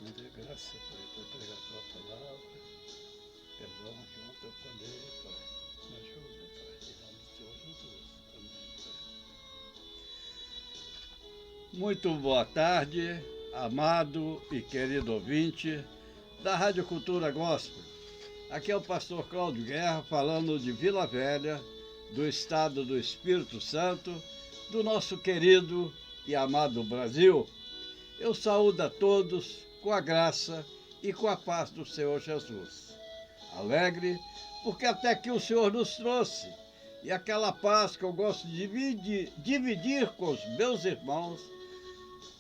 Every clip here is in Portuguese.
Me dê graça, Pai, para pregar a tua palavra. Perdão que ontem eu falei, Pai. Me ajuda, Pai, em nome do Senhor Jesus. Amém, Pai. Muito boa tarde, amado e querido ouvinte da Rádio Cultura Gospel. Aqui é o pastor Cláudio Guerra falando de Vila Velha, do estado do Espírito Santo, do nosso querido e amado Brasil. Eu saúdo a todos com a graça e com a paz do Senhor Jesus. Alegre, porque até aqui o Senhor nos trouxe. E aquela paz que eu gosto de dividir com os meus irmãos,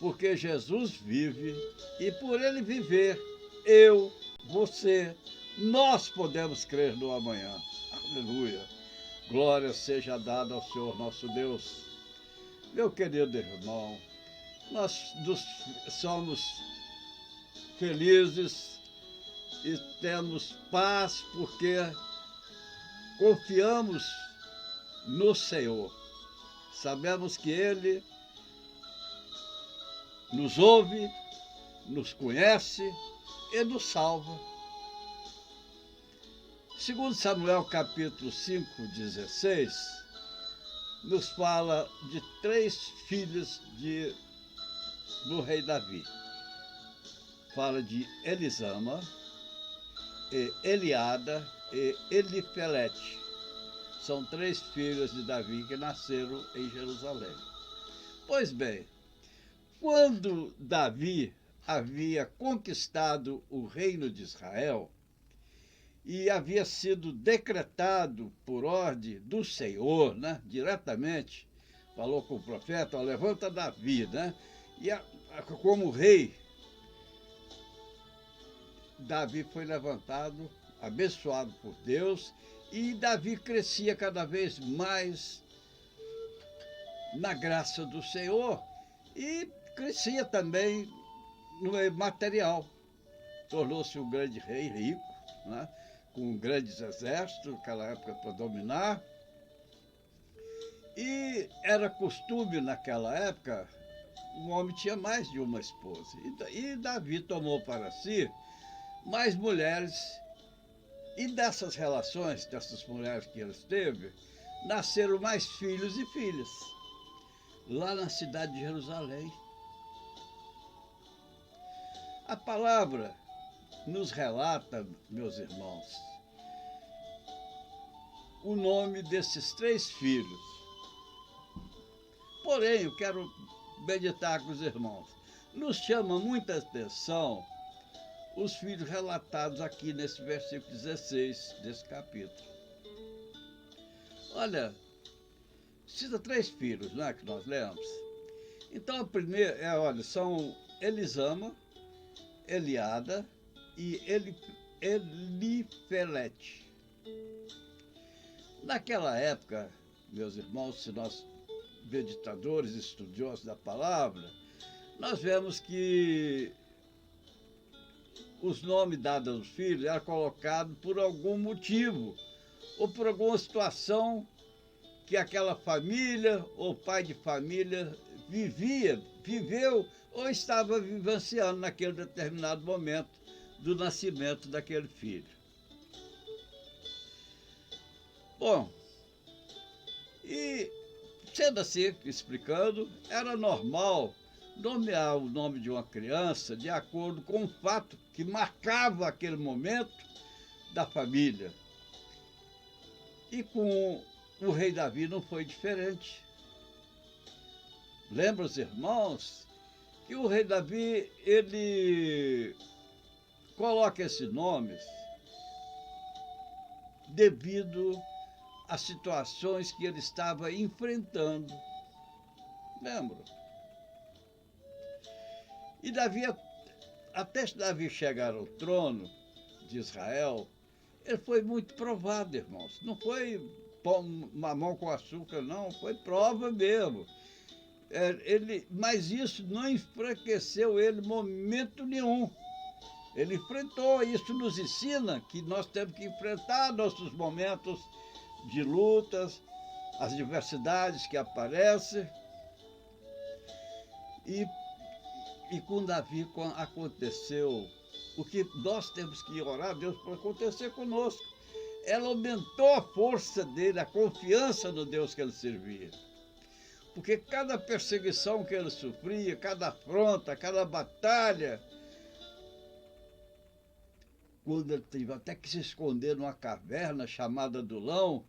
porque Jesus vive e por Ele viver, eu, você, nós podemos crer no amanhã. Aleluia. Glória seja dada ao Senhor nosso Deus. Meu querido irmão, nós somos felizes e temos paz porque confiamos no Senhor. Sabemos que Ele nos ouve, nos conhece e nos salva. Segundo Samuel capítulo 5:16, nos fala de 3 filhos do rei Davi. Fala de Elisama, Eliada e Elifelete. São 3 filhos de Davi que nasceram em Jerusalém. Pois bem, quando Davi havia conquistado o reino de Israel e havia sido decretado por ordem do Senhor, né, diretamente, falou com o profeta, ó, levanta Davi, né, e como rei, Davi foi levantado, abençoado por Deus, e Davi crescia cada vez mais na graça do Senhor e crescia também no material. Tornou-se um grande rei rico, né, com grandes exércitos naquela época para dominar. E era costume naquela época, um homem tinha mais de uma esposa. E Davi tomou para si mais mulheres, e dessas relações, dessas mulheres que ele teve, nasceram mais filhos e filhas, lá na cidade de Jerusalém. A palavra nos relata, meus irmãos, o nome desses 3 filhos. Porém, eu quero meditar com os irmãos. Nos chama muita atenção os filhos relatados aqui nesse versículo 16 desse capítulo. Olha, cita 3 filhos, não é, que nós lemos? Então, a primeira, são Elisama, Eliada e Elifelete. Naquela época, meus irmãos, se nós, meditadores, estudiosos da palavra, nós vemos que os nomes dados aos filhos eram colocados por algum motivo, ou por alguma situação que aquela família ou pai de família viveu ou estava vivenciando naquele determinado momento do nascimento daquele filho. Bom, e sendo assim, explicando, era normal nomear o nome de uma criança de acordo com o fato que marcava aquele momento da família. E com o rei Davi não foi diferente. Lembra os irmãos que o rei Davi, ele coloca esses nomes devido às situações que ele estava enfrentando. Lembra? E Davi, até Davi chegar ao trono de Israel, ele foi muito provado, irmãos. Não foi mamão com açúcar, não, foi prova mesmo. Mas isso não enfraqueceu ele em momento nenhum. Ele enfrentou, isso nos ensina que nós temos que enfrentar nossos momentos de lutas, as diversidades que aparecem. E E com Davi aconteceu o que nós temos que orar a Deus para acontecer conosco. Ela aumentou a força dele, a confiança no Deus que ele servia. Porque cada perseguição que ele sofria, cada afronta, cada batalha, quando ele teve até que se esconder numa caverna chamada Adulão,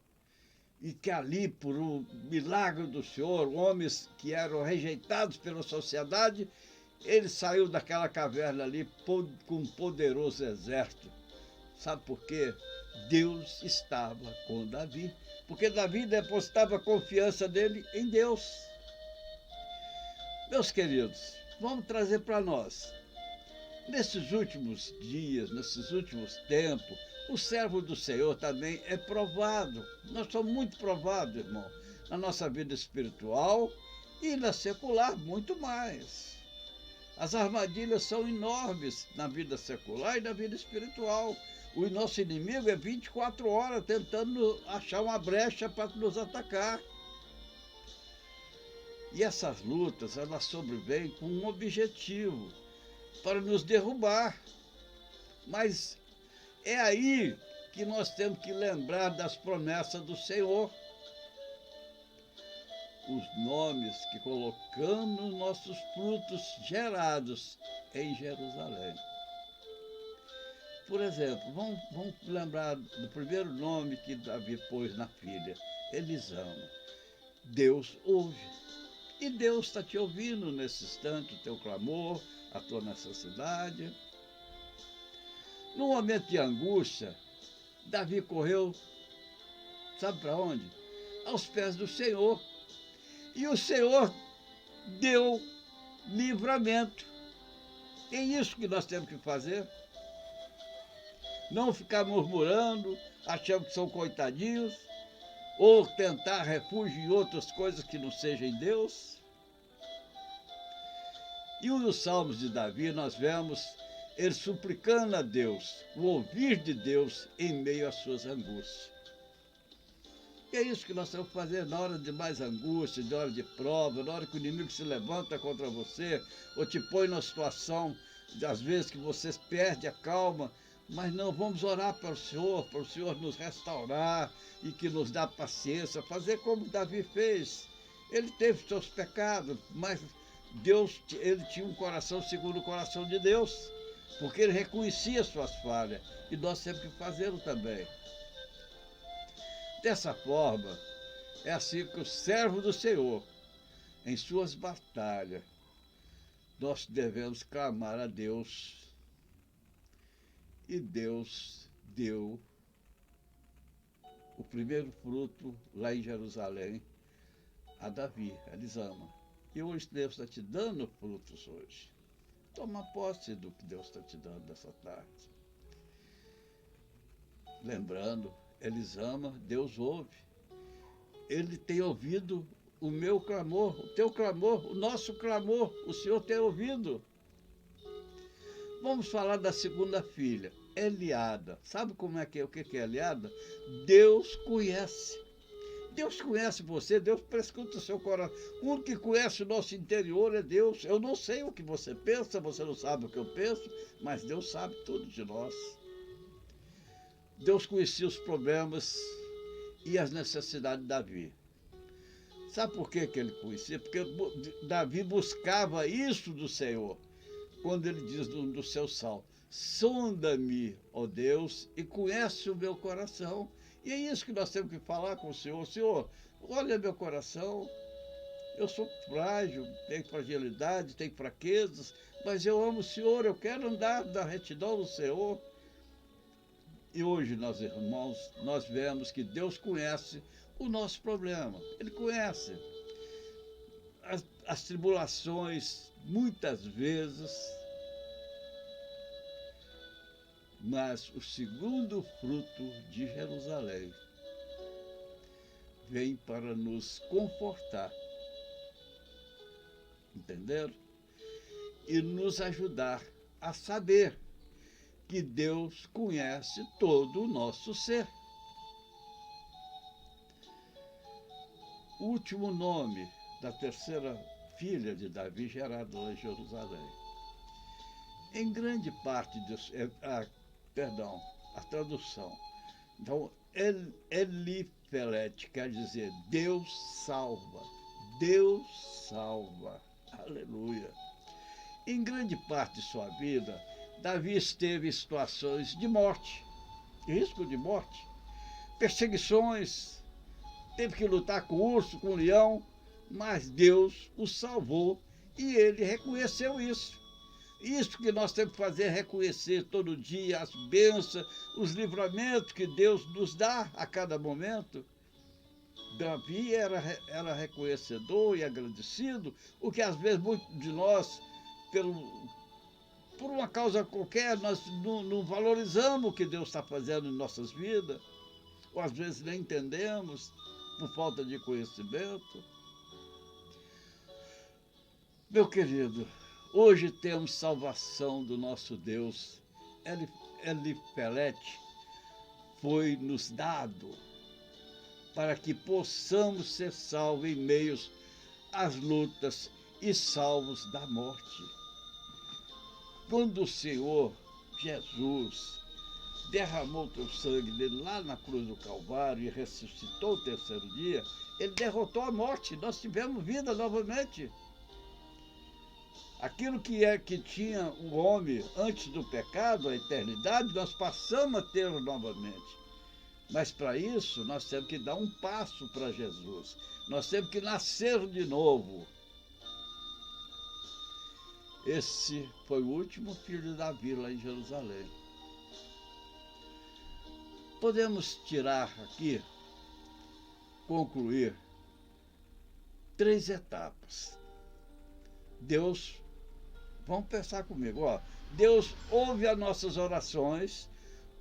e que ali, por um milagre do Senhor, homens que eram rejeitados pela sociedade, ele saiu daquela caverna ali com um poderoso exército. Sabe por quê? Deus estava com Davi, porque Davi depositava a confiança dele em Deus. Meus queridos, vamos trazer para nós. Nesses últimos dias, nesses últimos tempos, o servo do Senhor também é provado. Nós somos muito provados, irmão, na nossa vida espiritual e na secular, muito mais. As armadilhas são enormes na vida secular e na vida espiritual. O nosso inimigo é 24 horas tentando achar uma brecha para nos atacar. E essas lutas, elas sobrevêm com um objetivo, para nos derrubar. Mas é aí que nós temos que lembrar das promessas do Senhor. Os nomes que colocamos nos nossos frutos gerados em Jerusalém. Por exemplo, vamos lembrar do primeiro nome que Davi pôs na filha, Elisama. Deus ouve. E Deus está te ouvindo nesse instante, o teu clamor, a tua necessidade. No momento de angústia, Davi correu, sabe para onde? Aos pés do Senhor. E o Senhor deu livramento. É isso que nós temos que fazer. Não ficar murmurando, achando que são coitadinhos, ou tentar refúgio em outras coisas que não sejam em Deus. E um dos salmos de Davi, nós vemos ele suplicando a Deus, o ouvir de Deus em meio às suas angústias. E é isso que nós temos que fazer na hora de mais angústia, na hora de prova, na hora que o inimigo se levanta contra você, ou te põe numa situação, às vezes, que você perde a calma. Mas não, vamos orar para o Senhor nos restaurar e que nos dá paciência, fazer como Davi fez. Ele teve seus pecados, mas Deus, ele tinha um coração segundo o coração de Deus, porque ele reconhecia suas falhas, e nós temos que fazê-lo também. Dessa forma, é assim que o servo do Senhor, em suas batalhas, nós devemos clamar a Deus. E Deus deu o primeiro fruto lá em Jerusalém a Davi, a Elisama. E hoje Deus está te dando frutos hoje. Toma posse do que Deus está te dando nessa tarde. Lembrando, Elisama, Deus ouve. Ele tem ouvido o meu clamor, o teu clamor, o nosso clamor. O Senhor tem ouvido. Vamos falar da segunda filha, Eliada. Sabe como é que é? O que é Eliada? Deus conhece. Deus conhece você, Deus prescruta o seu coração. O único que conhece o nosso interior é Deus. Eu não sei o que você pensa, você não sabe o que eu penso, mas Deus sabe tudo de nós. Deus conhecia os problemas e as necessidades de Davi. Sabe por que ele conhecia? Porque Davi buscava isso do Senhor. Quando ele diz do seu salmo, sonda-me, ó Deus, e conhece o meu coração. E é isso que nós temos que falar com o Senhor. Senhor, olha meu coração, eu sou frágil, tenho fragilidade, tenho fraquezas, mas eu amo o Senhor, eu quero andar na retidão do Senhor. E hoje, nós irmãos, nós vemos que Deus conhece o nosso problema. Ele conhece as tribulações, muitas vezes, mas o segundo fruto de Jerusalém vem para nos confortar, entenderam? E nos ajudar a saber que Deus conhece todo o nosso ser. O último nome da terceira filha de Davi, gerada lá em Jerusalém. Em grande parte dos. Perdão, a tradução. Então, Elifelete quer dizer Deus salva. Deus salva. Aleluia. Em grande parte de sua vida, Davi esteve em situações de morte, risco de morte, perseguições, teve que lutar com o urso, com o leão, mas Deus o salvou e ele reconheceu isso. Isso que nós temos que fazer é reconhecer todo dia as bênçãos, os livramentos que Deus nos dá a cada momento. Davi era reconhecedor e agradecido, o que às vezes muitos de nós, por uma causa qualquer, nós não valorizamos o que Deus está fazendo em nossas vidas, ou às vezes nem entendemos por falta de conhecimento. Meu querido, hoje temos salvação do nosso Deus. Elifelete foi nos dado para que possamos ser salvos em meio às lutas e salvos da morte. Quando o Senhor Jesus derramou o seu sangue dele lá na cruz do Calvário e ressuscitou o terceiro dia, ele derrotou a morte, nós tivemos vida novamente. Aquilo que tinha o homem antes do pecado, a eternidade, nós passamos a ter novamente. Mas para isso, nós temos que dar um passo para Jesus. Nós temos que nascer de novo. Esse foi o último filho de Davi lá em Jerusalém. Podemos tirar aqui, concluir, 3 etapas. Deus, vamos pensar comigo, Deus ouve as nossas orações,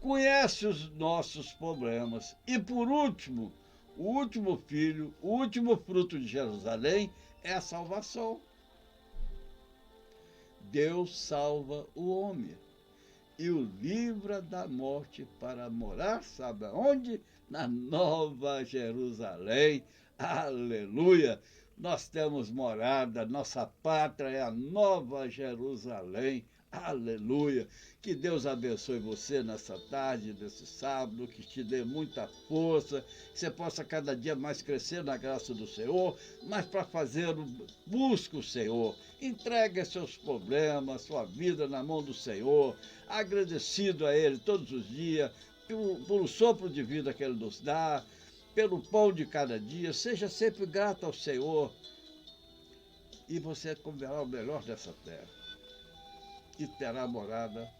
conhece os nossos problemas e, por último, o último filho, o último fruto de Jerusalém é a salvação. Deus salva o homem e o livra da morte para morar, sabe aonde? Na Nova Jerusalém. Aleluia! Nós temos morada, nossa pátria é a Nova Jerusalém. Aleluia! Que Deus abençoe você nessa tarde, nesse sábado, que te dê muita força, que você possa cada dia mais crescer na graça do Senhor, mas para fazê-lo, busque o Senhor, entregue seus problemas, sua vida na mão do Senhor, agradecido a Ele todos os dias, pelo sopro de vida que Ele nos dá, pelo pão de cada dia, seja sempre grato ao Senhor e você comerá o melhor dessa terra e terá morada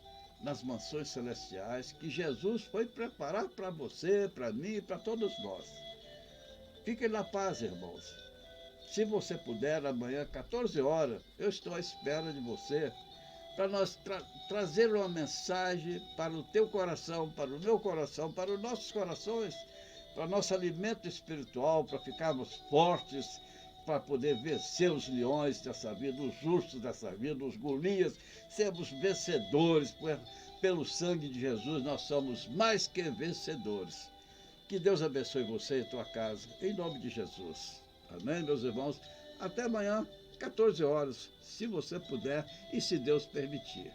nas mansões celestiais que Jesus foi preparar para você, para mim e para todos nós. Fiquem na paz, irmãos. Se você puder, amanhã, 14 horas, eu estou à espera de você para nós trazer uma mensagem para o teu coração, para o meu coração, para os nossos corações, para nosso alimento espiritual, para ficarmos fortes, para poder vencer os leões dessa vida, os ursos dessa vida, os Golias, sermos vencedores, pelo sangue de Jesus nós somos mais que vencedores. Que Deus abençoe você e tua casa, em nome de Jesus. Amém, meus irmãos? Até amanhã, 14 horas, se você puder e se Deus permitir.